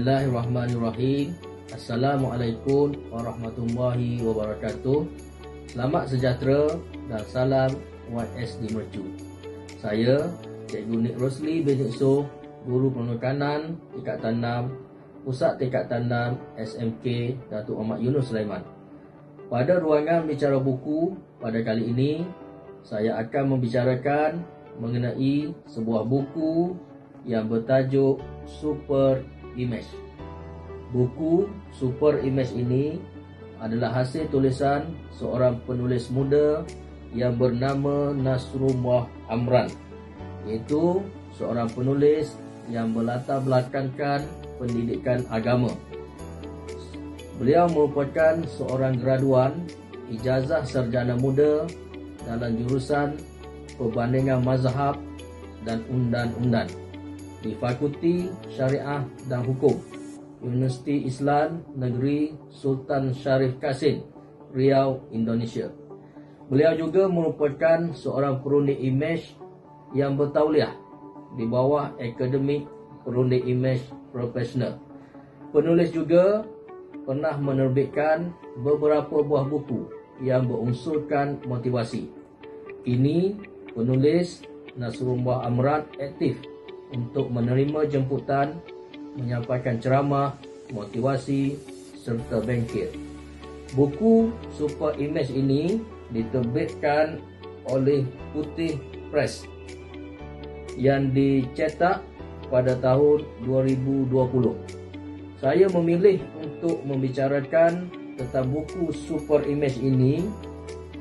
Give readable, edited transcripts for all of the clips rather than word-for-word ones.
Bismillahirrahmanirrahim. Assalamualaikum warahmatullahi wabarakatuh. Selamat sejahtera dan salam YS di Mercu. Saya Cikgu Nik Rosli bin Iqso, Guru Penekanan Tingkatan 6, Pusat Tingkatan 6 SMK Datuk Ahmad Yunus Sulaiman. Pada ruangan bicara buku pada kali ini, saya akan membicarakan mengenai sebuah buku yang bertajuk Super Image. Buku Super Image ini adalah hasil tulisan seorang penulis muda yang bernama Nasrullah Amran, iaitu seorang penulis yang berlatar belakangkan pendidikan agama. Beliau merupakan seorang graduan ijazah sarjana muda dalam jurusan Perbandingan Mazhab dan Undang-Undang di Fakulti Syariah dan Hukum Universiti Islam Negeri Sultan Syarif Kasim, Riau, Indonesia. Beliau juga merupakan seorang perundi imej yang bertauliah di bawah Akademik Perundi Imej Profesional. Penulis juga pernah menerbitkan beberapa buah buku yang berunsurkan motivasi. Kini penulis Nasrullah Amran aktif untuk menerima jemputan, menyampaikan ceramah, motivasi serta bangkit. Buku Super Image ini diterbitkan oleh Putih Press yang dicetak pada tahun 2020. Saya memilih untuk membicarakan tentang buku Super Image ini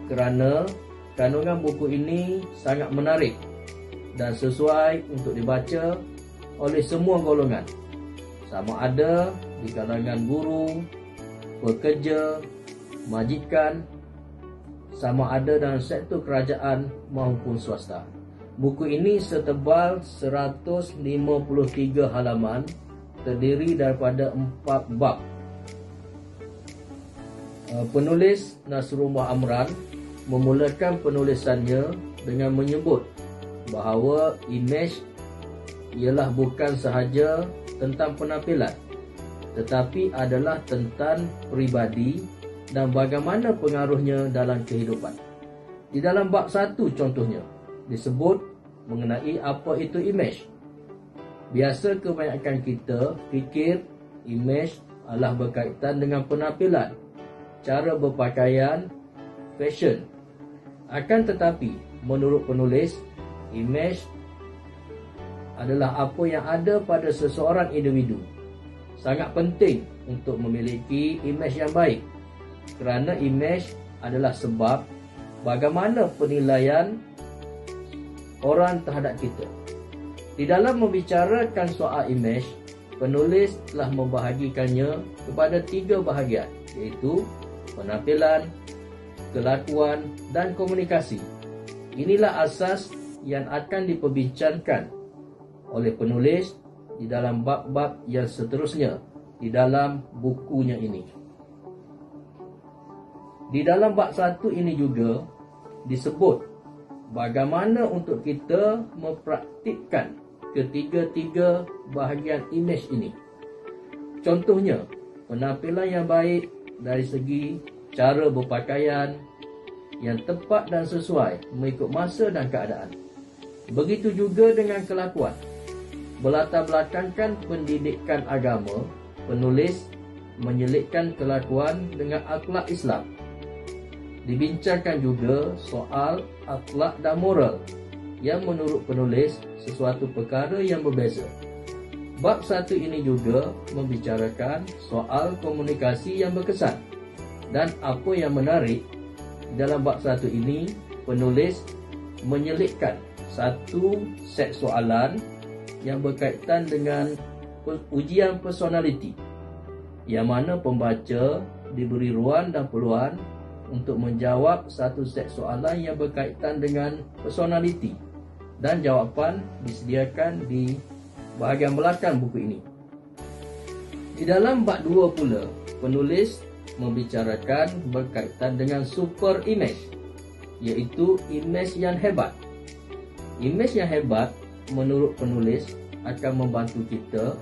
kerana kandungan buku ini sangat menarik dan sesuai untuk dibaca oleh semua golongan, sama ada di kalangan guru, pekerja, majikan, sama ada dalam sektor kerajaan maupun swasta. Buku ini setebal 153 halaman, terdiri daripada 4 bab. Penulis Nasrullah Amran memulakan penulisannya dengan menyebut bahawa imej ialah bukan sahaja tentang penampilan, tetapi adalah tentang peribadi dan bagaimana pengaruhnya dalam kehidupan. Di dalam bab 1 contohnya disebut mengenai apa itu imej. Biasa kebanyakan kita fikir imej adalah berkaitan dengan penampilan, cara berpakaian, fashion. Akan tetapi, menurut penulis, imej adalah apa yang ada pada seseorang individu. Sangat penting untuk memiliki imej yang baik, kerana imej adalah sebab bagaimana penilaian orang terhadap kita. Di dalam membicarakan soal imej, penulis telah membahagikannya kepada 3 bahagian, iaitu penampilan, kelakuan dan komunikasi. Inilah asas yang akan diperbincangkan oleh penulis di dalam bab-bab yang seterusnya di dalam bukunya ini. Di dalam bab 1 ini juga disebut bagaimana untuk kita mempraktikkan ketiga-tiga bahagian imej ini. Contohnya, penampilan yang baik dari segi cara berpakaian yang tepat dan sesuai mengikut masa dan keadaan. Begitu juga dengan kelakuan. Berlatar belakangkan pendidikan agama, penulis menyelitkan kelakuan dengan akhlak Islam. Dibincangkan juga soal akhlak dan moral yang menurut penulis sesuatu perkara yang berbeza. Bab 1 ini juga membicarakan soal komunikasi yang berkesan. Dan apa yang menarik, dalam bab 1 ini penulis menyelitkan satu set soalan yang berkaitan dengan ujian personaliti, yang mana pembaca diberi ruang dan peluang untuk menjawab satu set soalan yang berkaitan dengan personaliti, dan jawapan disediakan di bahagian belakang buku ini. Di dalam bab 2 pula, penulis membicarakan berkaitan dengan super image, iaitu imej yang hebat. Imej yang hebat menurut penulis akan membantu kita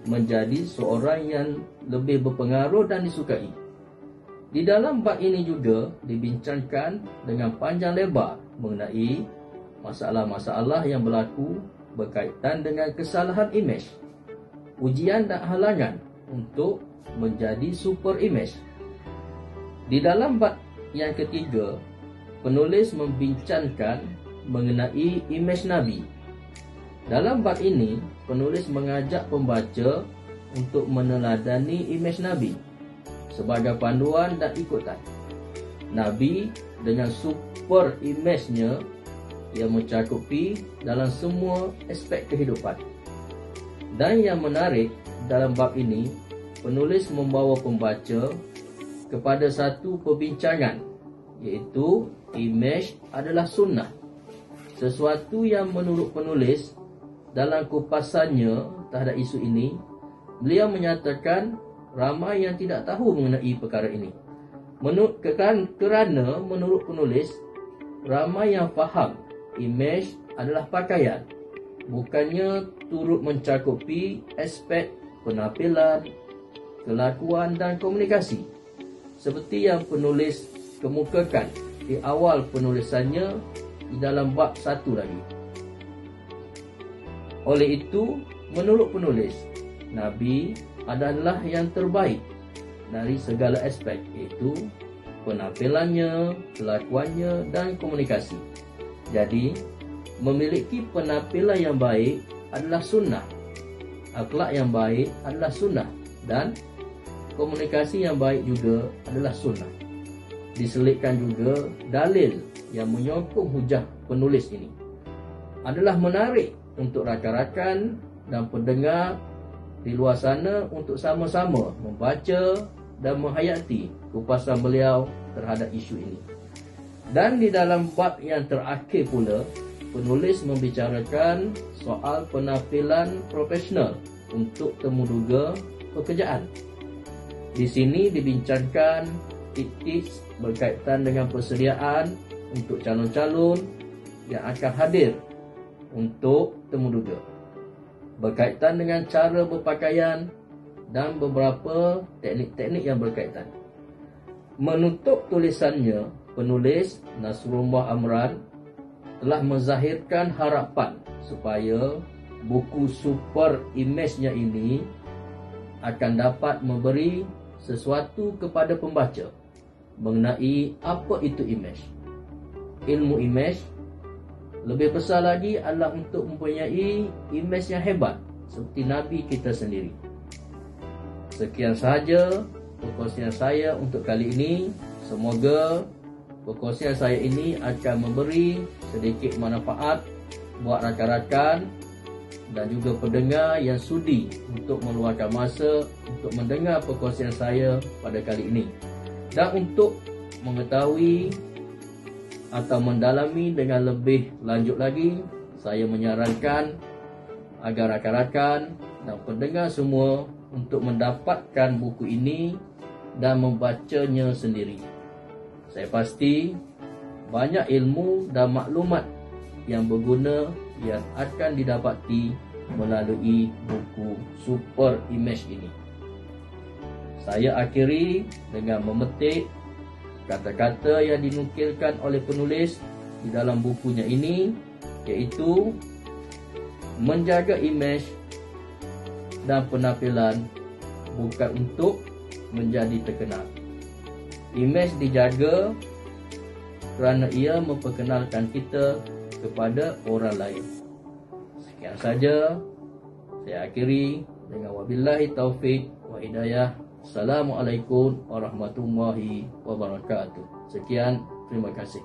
menjadi seorang yang lebih berpengaruh dan disukai. Di dalam bab ini juga dibincangkan dengan panjang lebar mengenai masalah-masalah yang berlaku berkaitan dengan kesalahan imej, ujian dan halangan untuk menjadi super imej. Di dalam bab yang ketiga, penulis membincangkan mengenai imej Nabi. Dalam bab ini, penulis mengajak pembaca untuk meneladani imej Nabi sebagai panduan dan ikutan. Nabi dengan super imejnya yang mencakupi dalam semua aspek kehidupan. Dan yang menarik dalam bab ini, penulis membawa pembaca kepada satu perbincangan, iaitu imej adalah sunnah. Sesuatu yang menurut penulis dalam kupasannya terhadap isu ini, beliau menyatakan ramai yang tidak tahu mengenai perkara ini. Kerana menurut penulis, ramai yang faham imej adalah pakaian, bukannya turut mencakupi aspek penampilan, kelakuan dan komunikasi, seperti yang penulis kemukakan di awal penulisannya di dalam bab 1 lagi. Oleh itu, menurut penulis, Nabi adalah yang terbaik dari segala aspek, iaitu penampilannya, kelakuannya dan komunikasi. Jadi, memiliki penampilan yang baik adalah sunnah, akhlak yang baik adalah sunnah, dan komunikasi yang baik juga adalah sunnah. Diselitkan juga dalil yang menyokong hujah penulis ini. Adalah menarik untuk rakan-rakan dan pendengar di luar sana untuk sama-sama membaca dan menghayati kupasan beliau terhadap isu ini. Dan di dalam bab yang terakhir pula, penulis membicarakan soal penampilan profesional untuk temuduga pekerjaan. Di sini dibincangkan tips berkaitan dengan persediaan untuk calon-calon yang akan hadir untuk temuduga, berkaitan dengan cara berpakaian dan beberapa teknik-teknik yang berkaitan. Menutup tulisannya, penulis Nasrullah Amran telah menzahirkan harapan supaya buku super imejnya ini akan dapat memberi sesuatu kepada pembaca mengenai apa itu imej. Ilmu imej lebih besar lagi adalah untuk mempunyai imej yang hebat seperti Nabi kita sendiri. Sekian sahaja perkongsian saya untuk kali ini. Semoga perkongsian saya ini akan memberi sedikit manfaat buat rakan-rakan dan juga pendengar yang sudi untuk meluangkan masa untuk mendengar perkongsian saya pada kali ini. Dan untuk mengetahui atau mendalami dengan lebih lanjut lagi, saya menyarankan agar rakan-rakan dan pendengar semua untuk mendapatkan buku ini dan membacanya sendiri. Saya pasti banyak ilmu dan maklumat yang berguna yang akan didapati melalui buku super imej ini. Saya akhiri dengan memetik kata-kata yang dinukilkan oleh penulis di dalam bukunya ini, iaitu menjaga imej dan penampilan bukan untuk menjadi terkenal. Imej dijaga kerana ia memperkenalkan kita kepada orang lain. Sekian saja saya akhiri dengan wabillahi taufik wa hidayah. Assalamualaikum warahmatullahi wabarakatuh. Sekian, terima kasih.